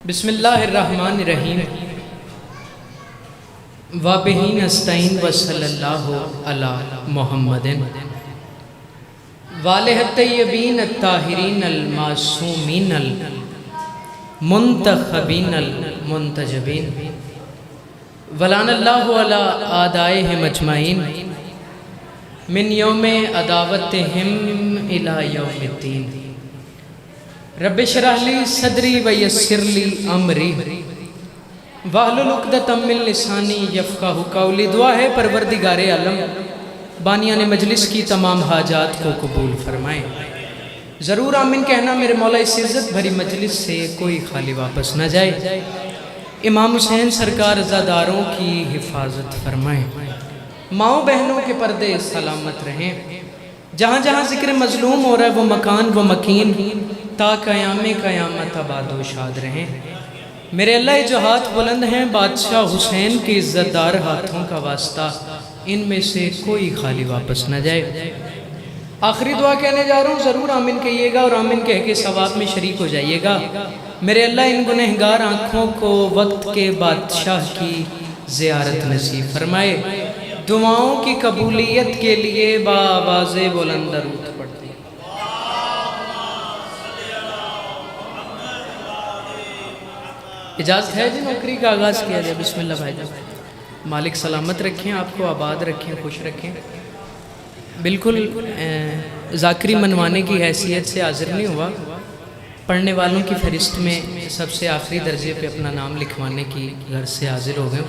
بسم اللہ الرحمن الرحیم وَبِهِ نَسْتَعِينُ وَصَلَّى اللَّهُ عَلَى مُحَمَّدٍ وَآلِهِ الطَّيِّبِينَ الطَّاهِرِينَ الْمَعْصُومِينَ الْمُنْتَخَبِينَ الْمُنْتَجَبِينَ وَلَعَنَ اللَّهُ عَلَى أَعْدَائِهِمْ أَجْمَعِينَ مِنْ يَوْمِ عَدَاوَتِهِمْ إِلَى يَوْمِ الدِّينِ رب اشرح لی صدری ویسر لی امری واحلل عقدۃ من لسانی یفقہوا قولی۔ دعا ہے پروردگار عالم بانیان مجلس کی تمام حاجات کو قبول فرمائے۔ ضرور آمین کہنا میرے مولا، اس عزت بھری مجلس سے کوئی خالی واپس نہ جائے۔ امام حسین سرکار عزاداروں کی حفاظت فرمائے، ماؤں بہنوں کے پردے سلامت رہیں۔ جہاں جہاں ذکر مظلوم ہو رہا ہے وہ مکان وہ مکین تا قیام قیامت آباد و شاد رہیں۔ میرے اللہ جو ہاتھ بلند ہیں بادشاہ حسین کے عزت دار ہاتھوں کا واسطہ، ان میں سے کوئی خالی واپس نہ جائے۔ آخری دعا کہنے جا رہا ہوں، ضرور آمین کہیے گا اور آمین کہہ کے ثواب میں شریک ہو جائیے گا۔ میرے اللہ ان گنہگار آنکھوں کو وقت کے بادشاہ کی زیارت نصیب فرمائے۔ دعاؤں کی قبولیت کے لیے بآواز بلند درود پڑھتے ہیں۔ اجازت ہے جی نوکری کا آغاز کیا جائے؟ بسم اللہ بھائی جان۔ مالک سلامت رکھیں، آپ کو آباد رکھیں، خوش رکھیں۔ بالکل ذاکری منوانے کی حیثیت سے حاضر نہیں ہوا، پڑھنے والوں کی فہرست میں سب سے آخری درجے پہ اپنا نام لکھوانے کی غرض سے حاضر ہو گئے۔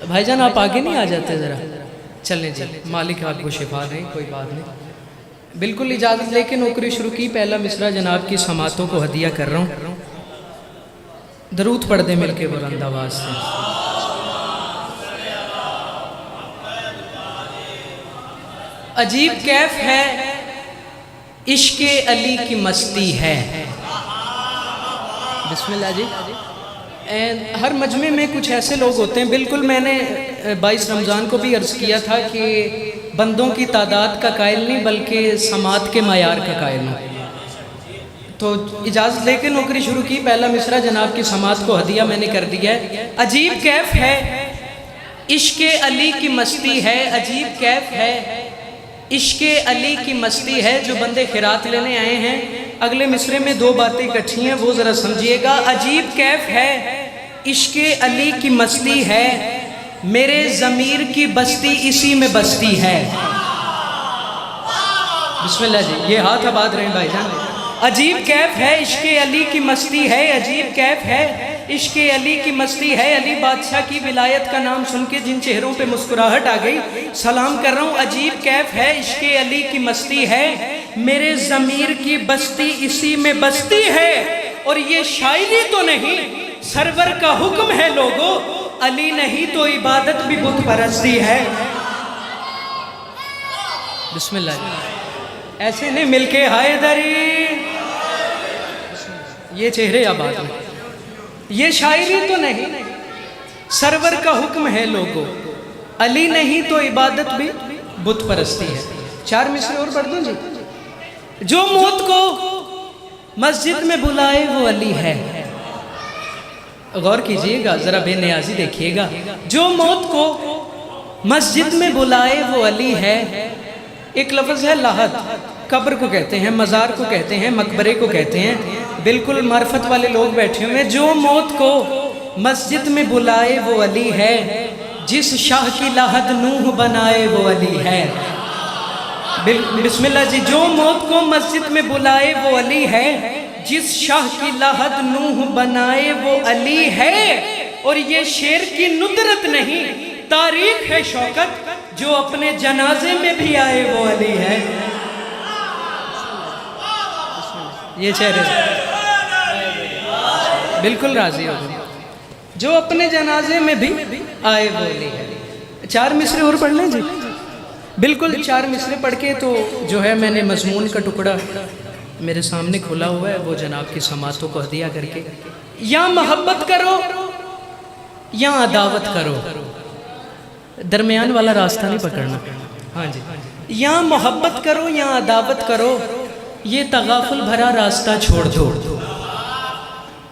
بھائی جان آپ آگے نہیں آ جاتے ذرا؟ چلیں جی، مالک آپ کو شفا دیں، کوئی بات نہیں۔ بالکل اجازت لے کے نوکری شروع کی۔ پہلا مصرع جناب کی سماعتوں کو ہدیہ کر رہا ہوں، درود پڑھ دیں مل کے بلند آواز سے۔ عجیب کیف ہے عشق علی کی مستی ہے۔ بسم اللہ جی۔ ہر مجمع میں کچھ ایسے لوگ ہوتے ہیں، بالکل میں نے 22 رمضان کو بھی عرض کیا تھا کہ بندوں کی تعداد کا قائل نہیں بلکہ سماعت کے معیار کا قائل ہوں۔ تو اجازت لے کے نوکری شروع کی۔ پہلا مصرع جناب کی سماعت کو ہدیہ میں نے کر دیا ہے۔ عجیب کیف ہے عشق علی کی مستی ہے، عجیب کیف ہے عشق علی کی مستی ہے۔ جو بندے خیرات لینے آئے ہیں، اگلے مصرے میں دو باتیں اکٹھی ہیں، وہ ذرا سمجھیے گا۔ عجیب کیف ہے عشق علی کی مستی ہے، میرے ضمیر کی بستی اسی میں بستی ہے۔ بسم اللہ جی، یہ ہاتھ آباد رہیں بھائی جان۔ عجیب کیف ہے عشق علی کی مستی ہے، عجیب کیف ہے عشق علی کی مستی ہے۔ علی بادشاہ کی ولایت کا نام سن کے جن چہروں پہ مسکراہٹ آ گئی، سلام کر رہا ہوں۔ عجیب کیف ہے عشق علی کی مستی ہے، میرے ضمیر کی بستی اسی میں بستی ہے۔ اور یہ شاعری تو نہیں، سرور کا حکم ہے لوگو، علی نہیں تو عبادت بھی بت پرستی ہے۔ بسم اللہ۔ ایسے نہیں مل کے حیدری، یہ چہرے آباد میں۔ یہ شاعری تو نہیں، سرور کا حکم ہے لوگو، علی نہیں تو عبادت بھی بت پرستی ہے۔ 4 مصرے اور پڑھ دوں جی۔ جو موت کو مسجد میں بلائے وہ علی ہے۔ غور کیجئے گا، ذرا بے نیازی دیکھیے گا۔ جو موت کو مسجد میں بلائے وہ علی ہے۔ ایک لفظ ہے لاحد، قبر کو کہتے ہیں، مزار کو کہتے ہیں، مقبرے کو کہتے ہیں۔ بالکل معرفت والے لوگ بیٹھے ہوئے ہیں۔ جو موت کو مسجد میں بلائے وہ علی ہے، جس شاہ کی لاحد نوح بنائے وہ علی ہے۔ بسم اللہ جی۔ جو موت کو مسجد میں بلائے وہ علی ہے، جس شاہ کی لاحد نوح بنائے وہ علی ہے۔ اور یہ شعر کی ندرت نہیں، تاریخ ہے شوکت، جو اپنے جنازے میں بھی آئے وہ علی ہے۔ یہ چہرے بالکل راضی ہو گئے۔ جو اپنے جنازے میں بھی آئے وہ علی ہے۔ 4 مصرے اور پڑھ لیں جی۔ بالکل 4 مصرے پڑھ کے تو جو ہے میں نے مضمون کا ٹکڑا میرے سامنے کھلا ہوا ہے، وہ جناب کی سماعتوں کو ہدیہ کر کے، یا محبت کرو یا عداوت کرو، درمیان والا راستہ نہیں پکڑنا۔ ہاں جی، یا محبت کرو یا عداوت کرو، یہ تغافل بھرا راستہ چھوڑ دو۔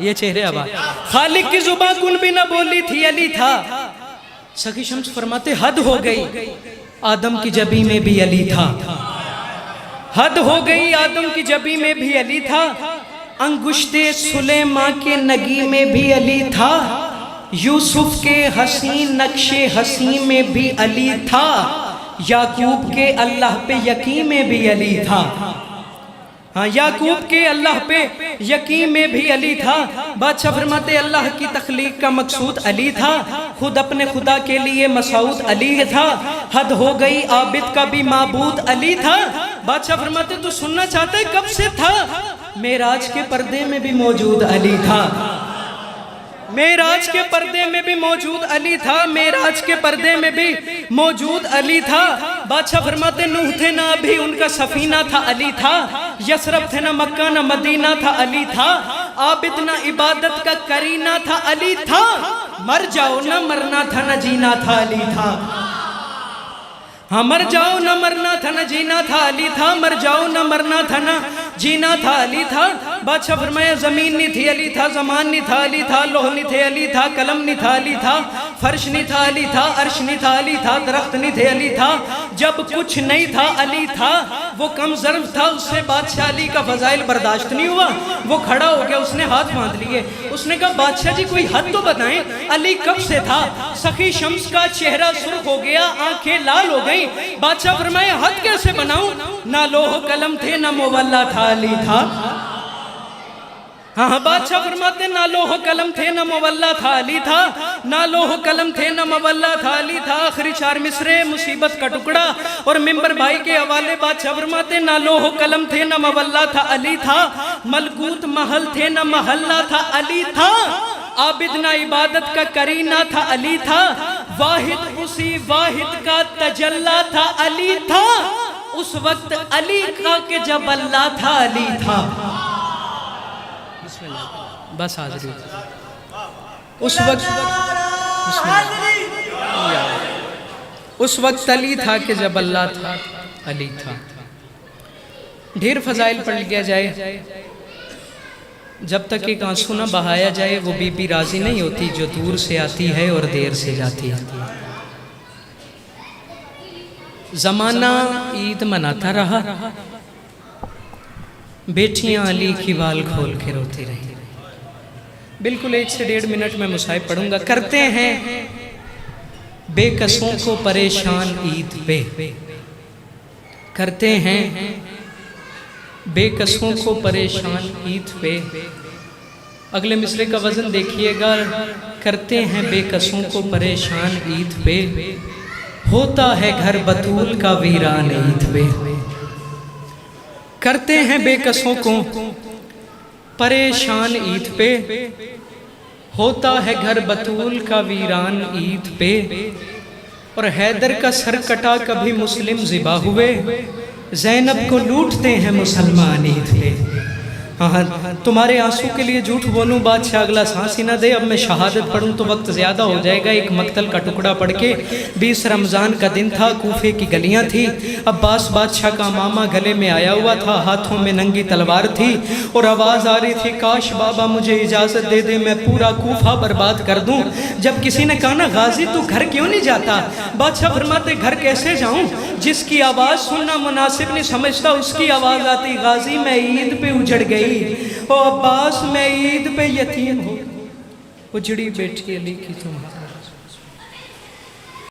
یہ چہرے آباد. خالق کی زباں کن بھی نہ بولی تھی علی تھا. سخی شمس فرماتے حد ہو گئی آدم کی جبی میں بھی علی تھا. حد ہو گئی آدم کی جبی میں بھی علی تھا. انگشت سلیمان کے نگی میں بھی علی تھا. یوسف کے حسین نقش حسین میں بھی علی تھا. یعقوب کے اللہ پہ یقین میں بھی علی تھا. ہاں یعقوب کے اللہ پہ یقین میں بھی علی تھا. بادشاہ فرماتے اللہ کی تخلیق کا مقصود علی تھا. خود اپنے خدا کے لیے مسعود علی تھا. حد ہو گئی عابد کا بھی معبود علی تھا. بادشاہ فرماتے تو سننا چاہتا ہے کب سے تھا؟ معراج کے پردے میں بھی موجود علی تھا. معراج کے پردے میں بھی موجود علی تھا. معراج کے پردے میں بھی موجود علی تھا. بادشاہ فرماتے نوح تھے نہ ابھی ان کا سفینہ تھا علی تھا. یثرب تھے نہ مکہ نہ مدینہ تھا علی تھا. عابد نہ عبادت کا کرینہ تھا علی تھا. مر جاؤ نہ مرنا تھا نہ جینا تھا علی تھا. ہاں مر جاؤ نہ مرنا تھا نہ جینا تھا علی تھا. مر جاؤ نہ مرنا تھا نہ جینا تھا علی تھا. بادشاہ فرمایا زمین نہیں تھی علی تھا. زمان نہیں تھا علی تھا. لوح نہیں تھے علی تھا. قلم نہیں تھا علی تھا. فرش نہیں تھا علی تھا. عرش نہیں تھا علی تھا. درخت نہیں تھے علی تھا. جب کچھ نہیں تھا علی تھا. وہ کم ظرف تھا اس سے بادشاہ علی کا فضائل برداشت نہیں ہوا. وہ کھڑا ہو گیا اس نے ہاتھ باندھ لیے. اس نے کہا بادشاہ جی کوئی حد تو بتائیں علی کب سے تھا؟ سخی شمس کا چہرہ سرخ ہو گیا آنکھیں لال ہو گئی. بادشاہ فرمایا حد کیسے بناؤں؟ نہ لوح قلم تھے نہ مولا تھا علی تھا. ہاں بادشاہ فرماتے نہ لوح قلم تھے نہ مولا تھا علی تھا. نہ لوح قلم تھے نہ مولا تھا علی تھا. آخری 4 مصرے مصیبت کا ٹکڑا اور ممبر بھائی کے حوالے. بادشاہ فرماتے نہ لوح قلم تھے نہ مولا تھا علی تھا. ملکوت محل تھے نہ محلہ تھا علی تھا. عابد نہ عبادت کا کرینہ تھا علی تھا. واحد اسی واحد کا تجلہ تھا علی تھا. اس وقت علی کا کہ جب اللہ تھا علی تھا. بس حاضری اس وقت علی تھا کہ جب اللہ تھا علی تھا. ڈھیر فضائل پڑھ لیا جائے جب تک ایک آنسو نہ بہایا جائے وہ بی بی راضی نہیں ہوتی جو دور سے آتی ہے اور دیر سے جاتی ہے. زمانہ عید مناتا رہا. بیٹیاں علی کی بال کھول کے روتی رہی. بالکل 1 سے 1.5 منٹ میں مصاحب پڑھوں گا. کرتے ہیں بے کسوں کو پریشان عید پہ. کرتے ہیں بے کسوں کو پریشان عید پہ. اگلے مصرے کا وزن دیکھیے گا. کرتے ہیں بے کسوں کو پریشان عید پہ. ہوتا ہے گھر بطول کا ویران عید پہ. کرتے ہیں بے کسوں کو پریشان عید پہ. ہوتا ہے گھر بطول کا ویران عید پہ. اور حیدر کا سر کٹا کبھی مسلم ذبح ہوئے. زینب کو لوٹتے ہیں مسلمان عید پہ. ہاں تمہارے آنسو کے لیے جھوٹ بولوں بادشاہ اگلا سانس ہی نہ دے. اب میں شہادت پڑھوں تو وقت زیادہ ہو جائے گا. ایک مقتل کا ٹکڑا پڑھ کے 20 رمضان کا دن تھا. کوفے کی گلیاں تھی. عباس بادشاہ کا ماما گلے میں آیا ہوا تھا. ہاتھوں میں ننگی تلوار تھی اور آواز آ رہی تھی کاش بابا مجھے اجازت دے دے میں پورا کوفہ برباد کر دوں. جب کسی نے کہا نا غازی تو گھر کیوں نہیں جاتا؟ بادشاہ فرماتے گھر کیسے جاؤں؟ جس کی آواز سننا مناسب نہیں سمجھتا اس کی آواز آتی غازی میں عید پہ اجڑ گئی. او عباس میں عید پہ یتیم ہو. اجڑی بیٹی علی کی تمہارا